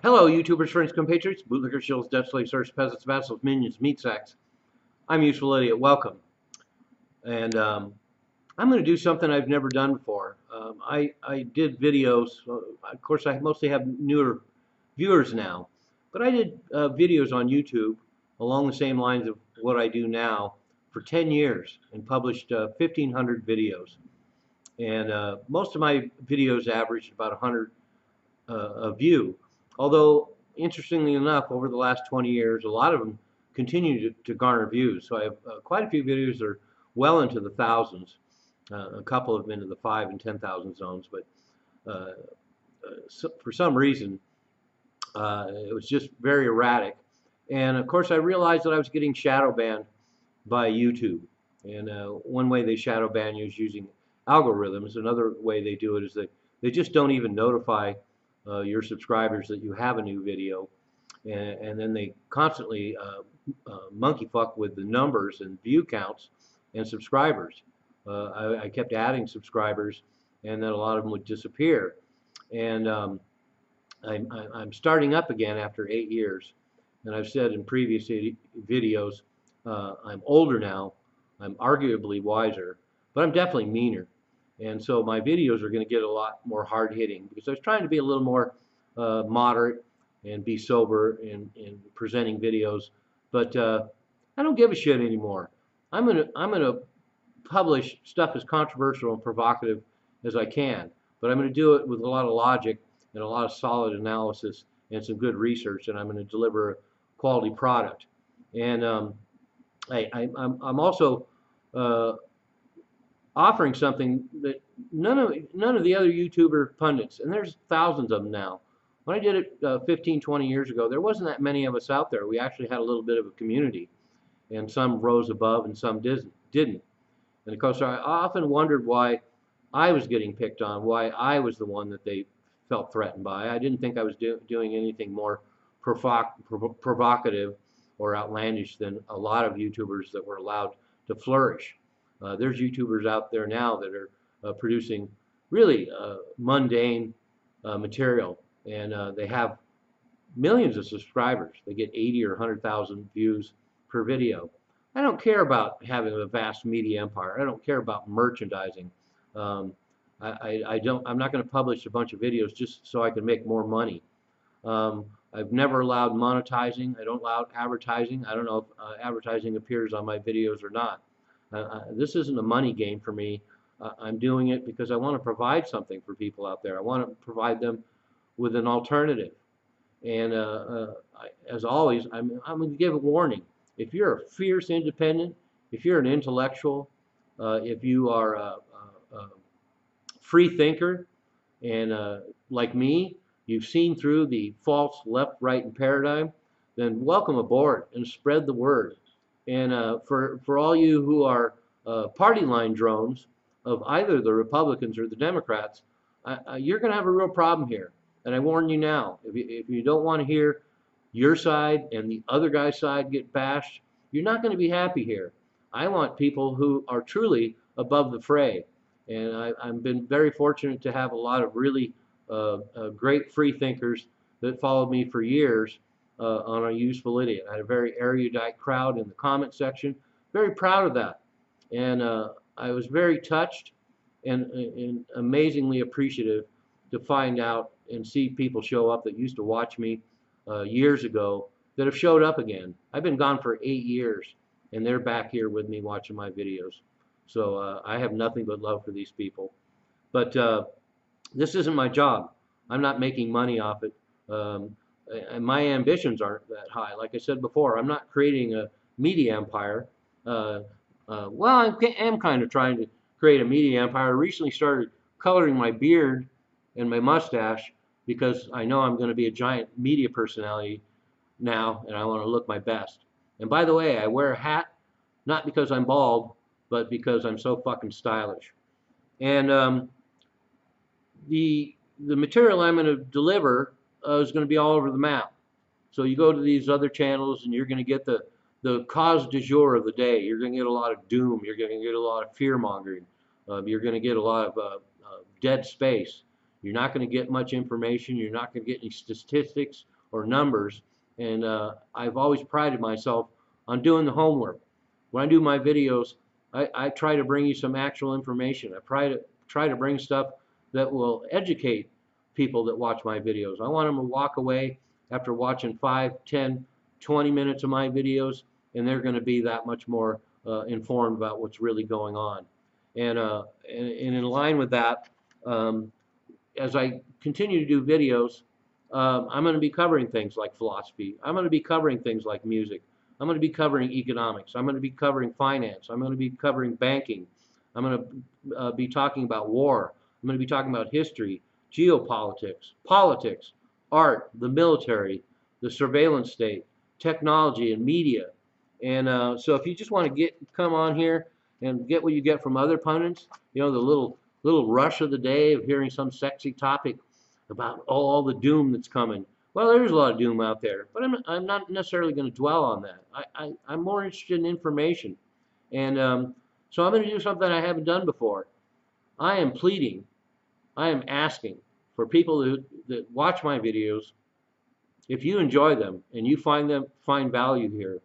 Hello, YouTubers, friends, compatriots, bootlickers, shills, death slaves, serfs, peasants, vassals, minions, meat sacks. I'm Useful Idiot. Welcome. And I'm going to do something I've never done before. I did videos. Of course, I mostly have newer viewers now. But I did videos on YouTube along the same lines of what I do now for 10 years and published 1,500 videos. And most of my videos averaged about 100 a view. Although, interestingly enough, over the last 20 years, a lot of them continue to garner views. So I have quite a few videos that are well into the thousands. A couple have been in the 5 and 10,000 zones, but for some reason, it was just very erratic. And of course, I realized that I was getting shadow banned by YouTube. And one way they shadow ban you is using algorithms. Another way they do it is that they just don't even notify your subscribers that you have a new video, and then they constantly monkey fuck with the numbers and view counts and subscribers. I kept adding subscribers, and then a lot of them would disappear. And I'm starting up again after 8 years, and I've said in previous videos, I'm older now, I'm arguably wiser, but I'm definitely meaner. And so my videos are going to get a lot more hard hitting because I was trying to be a little more moderate and be sober in presenting videos. But I don't give a shit anymore. I'm gonna publish stuff as controversial and provocative as I can, but I'm going to do it with a lot of logic and a lot of solid analysis and some good research, and I'm going to deliver a quality product. And I'm also offering something that none of the other YouTuber pundits, and there's thousands of them now. When I did it 15, 20 years ago, there wasn't that many of us out there. We actually had a little bit of a community, and some rose above and some didn't. And of course, I often wondered why I was getting picked on, why I was the one that they felt threatened by. I didn't think I was doing anything more provocative or outlandish than a lot of YouTubers that were allowed to flourish. There's YouTubers out there now that are producing really mundane material, and they have millions of subscribers. They get 80 or 100,000 views per video. I don't care about having a vast media empire. I don't care about merchandising. I'm not going to publish a bunch of videos just so I can make more money. I've never allowed monetizing. I don't allow advertising. I don't know if advertising appears on my videos or not. This isn't a money game for me. I'm doing it because I want to provide something for people out there. I want to provide them with an alternative. And as always, I'm going to give a warning. If you're a fierce independent, if you're an intellectual, if you are a free thinker, and like me, you've seen through the false left, right, and paradigm, then welcome aboard and spread the word. And for all you who are party line drones of either the Republicans or the Democrats, you're going to have a real problem here. And I warn you now, if you don't want to hear your side and the other guy's side get bashed, you're not going to be happy here. I want people who are truly above the fray. And I've been very fortunate to have a lot of really great free thinkers that followed me for years on a Useful Idiot. I had a very erudite crowd in the comment section. Very proud of that. And I was very touched and amazingly appreciative to find out and see people show up that used to watch me years ago that have showed up again. I've been gone for 8 years, and they're back here with me watching my videos. So I have nothing but love for these people. But this isn't my job. I'm not making money off it. And my ambitions aren't that high. Like I said before, I'm not creating a media empire. Well, I am kind of trying to create a media empire. I recently started coloring my beard and my mustache because I know I'm going to be a giant media personality now, and I want to look my best. And by the way, I wear a hat not because I'm bald, but because I'm so fucking stylish. And the material I'm going to deliver is going to be all over the map. So you go to these other channels and you're going to get the cause du jour of the day. You're going to get a lot of doom. You're going to get a lot of fear mongering. You're going to get a lot of dead space. You're not going to get much information. You're not going to get any statistics or numbers. And I've always prided myself on doing the homework. When I do my videos, I try to bring you some actual information. I try to bring stuff that will educate people that watch my videos. I want them to walk away after watching 5, 10, 20 minutes of my videos, and they're going to be that much more informed about what's really going on. And in line with that, as I continue to do videos, I'm going to be covering things like philosophy. I'm going to be covering things like music. I'm going to be covering economics. I'm going to be covering finance. I'm going to be covering banking. I'm going to be talking about war. I'm going to be talking about history, geopolitics, politics, art, the military, the surveillance state, technology, and media. And so if you just want to come on here and get what you get from other pundits, the little rush of the day of hearing some sexy topic about all the doom that's coming. Well, there's a lot of doom out there, but I'm not necessarily going to dwell on that. I'm more interested in information. And so I'm going to do something I haven't done before. I am pleading, I am asking for people that watch my videos, if you enjoy them and you find value here,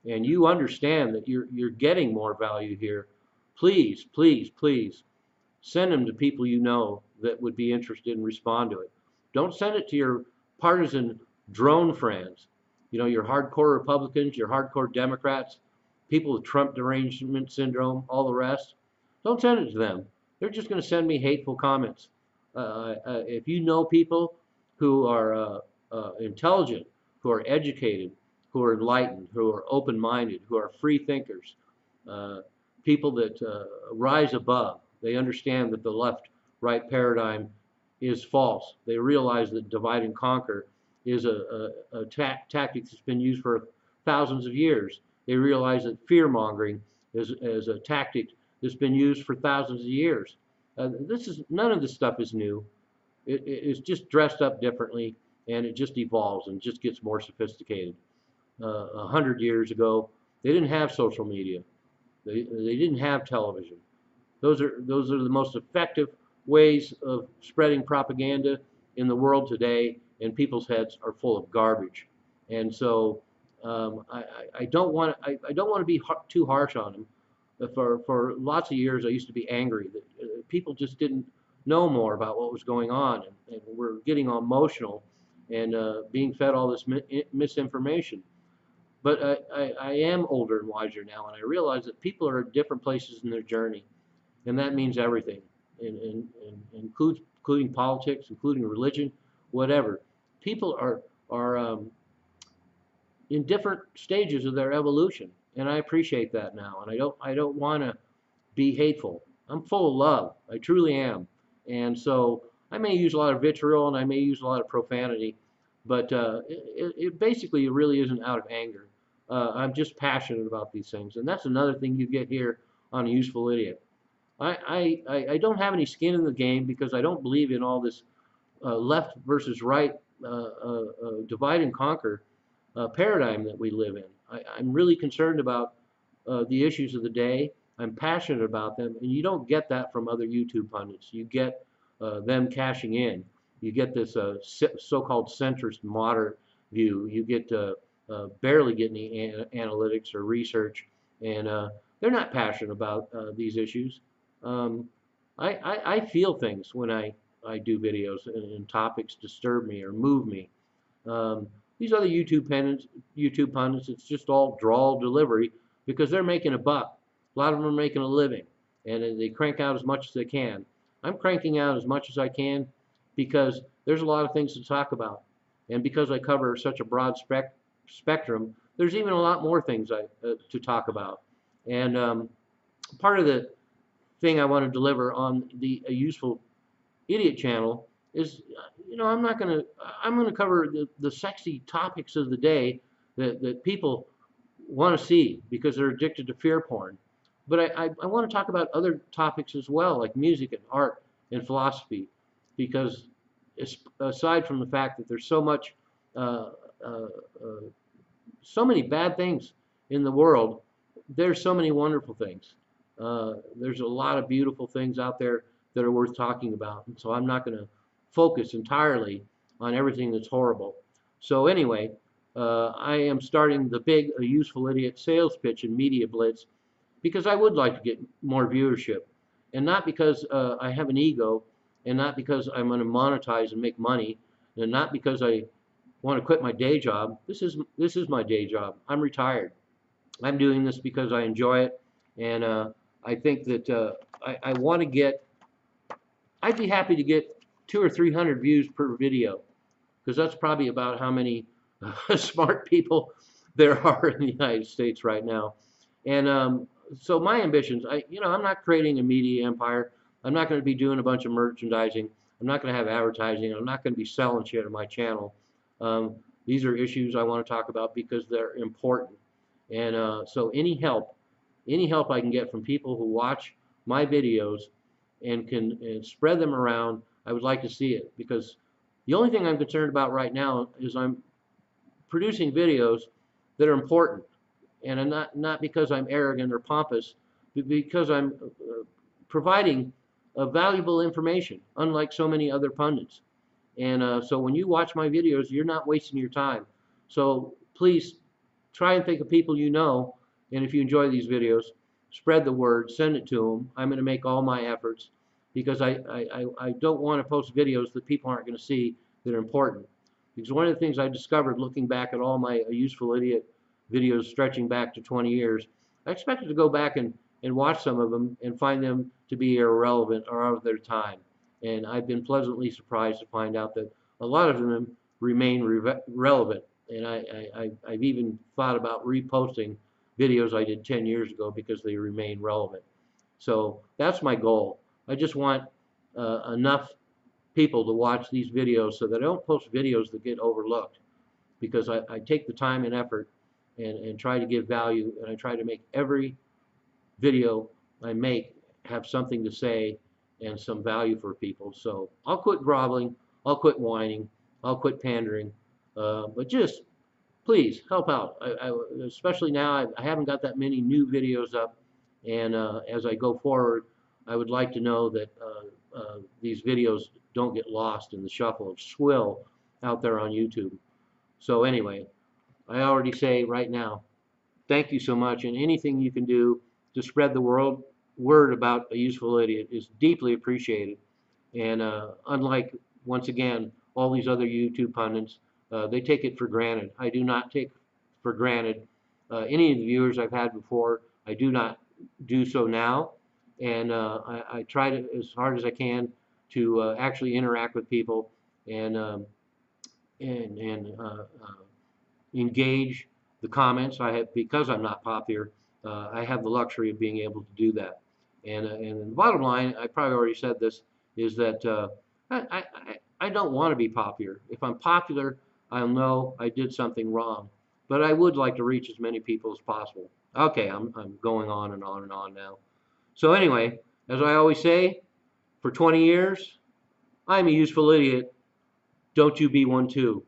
and you understand that you're getting more value here, please, please, please send them to people you know that would be interested and respond to it. Don't send it to your partisan drone friends, your hardcore Republicans, your hardcore Democrats, people with Trump derangement syndrome, all the rest. Don't send it to them. They're just going to send me hateful comments. If you know people who are intelligent, who are educated, who are enlightened, who are open-minded, who are free thinkers, people that rise above, they understand that the left-right paradigm is false. They realize that divide and conquer is a tactic that's been used for thousands of years. They realize that fear-mongering is a tactic that's been used for thousands of years. None of this stuff is new. It's just dressed up differently, and it just evolves and just gets more sophisticated. 100 years ago, they didn't have social media. They didn't have television. Those are the most effective ways of spreading propaganda in the world today, and people's heads are full of garbage. And so I don't want to be too harsh on them. For lots of years, I used to be angry that people just didn't know more about what was going on, and we're getting emotional and being fed all this misinformation. But I am older and wiser now, and I realize that people are at different places in their journey, and that means everything, including politics, including religion, whatever. People are in different stages of their evolution, and I appreciate that now. And I don't want to be hateful. I'm full of love. I truly am. And so I may use a lot of vitriol and I may use a lot of profanity, but it basically really isn't out of anger. I'm just passionate about these things, and that's another thing you get here on A Useful Idiot. I don't have any skin in the game because I don't believe in all this left versus right divide and conquer paradigm that we live in. I'm really concerned about the issues of the day. I'm passionate about them, and you don't get that from other YouTube pundits. You get them cashing in. You get this so-called centrist moderate view. You get barely get any analytics or research, and they're not passionate about these issues. I feel things when I do videos, and topics disturb me or move me. These other YouTube pundits, it's just all drawl delivery because they're making a buck. A lot of them are making a living, and they crank out as much as they can. I'm cranking out as much as I can because there's a lot of things to talk about, and because I cover such a broad spectrum, there's even a lot more things to talk about. And part of the thing I want to deliver on the A Useful Idiot channel is, I'm going to cover the sexy topics of the day that people want to see because they're addicted to fear porn. But I want to talk about other topics as well, like music and art and philosophy, because aside from the fact that there's so many bad things in the world, there's so many wonderful things. There's a lot of beautiful things out there that are worth talking about. And so I'm not going to focus entirely on everything that's horrible. So anyway, I am starting the big A Useful Idiot sales pitch and media blitz because I would like to get more viewership, and not because I have an ego, and not because I'm going to monetize and make money, and not because I want to quit my day job. This is my day job. I'm retired. I'm doing this because I enjoy it, and I think that I want to get. I'd be happy to get 200 or 300 views per video, because that's probably about how many smart people there are in the United States right now. And so my ambitions, I'm not creating a media empire. I'm not going to be doing a bunch of merchandising. I'm not going to have advertising. I'm not going to be selling shit on my channel. Um, these are issues I want to talk about because they're important. And so any help I can get from people who watch my videos and can spread them around, I would like to see it, because the only thing I'm concerned about right now is I'm producing videos that are important, and I'm not because I'm arrogant or pompous, but because I'm providing valuable information, unlike so many other pundits. And so when you watch my videos, you're not wasting your time. So please try and think of people you know, and if you enjoy these videos, spread the word, send it to them. I'm going to make all my efforts, because I don't want to post videos that people aren't going to see that are important. Because one of the things I discovered looking back at all my Useful Idiot videos stretching back to 20 years, I expected to go back and watch some of them and find them to be irrelevant or out of their time. And I've been pleasantly surprised to find out that a lot of them remain relevant. And I've even thought about reposting videos I did 10 years ago because they remain relevant. So that's my goal. I just want enough people to watch these videos so that I don't post videos that get overlooked, because I take the time and effort and try to give value, and I try to make every video I make have something to say and some value for people. So I'll quit groveling, I'll quit whining, I'll quit pandering, but just please help out. Especially now, I haven't got that many new videos up, and as I go forward, I would like to know that these videos don't get lost in the shuffle of swill out there on YouTube. So anyway, I already say right now, thank you so much, and anything you can do to spread the word about A Useful Idiot is deeply appreciated. And unlike, once again, all these other YouTube pundits, they take it for granted. I do not take for granted any of the viewers I've had before. I do not do so now, and I try to, as hard as I can, to actually interact with people and engage the comments. I have, because I'm not popular, I have the luxury of being able to do that. And the bottom line, I probably already said this, is that I don't want to be popular. If I'm popular, I'll know I did something wrong. But I would like to reach as many people as possible. Okay, I'm going on and on and on now. So anyway, as I always say, for 20 years, I'm a useful idiot. Don't you be one too.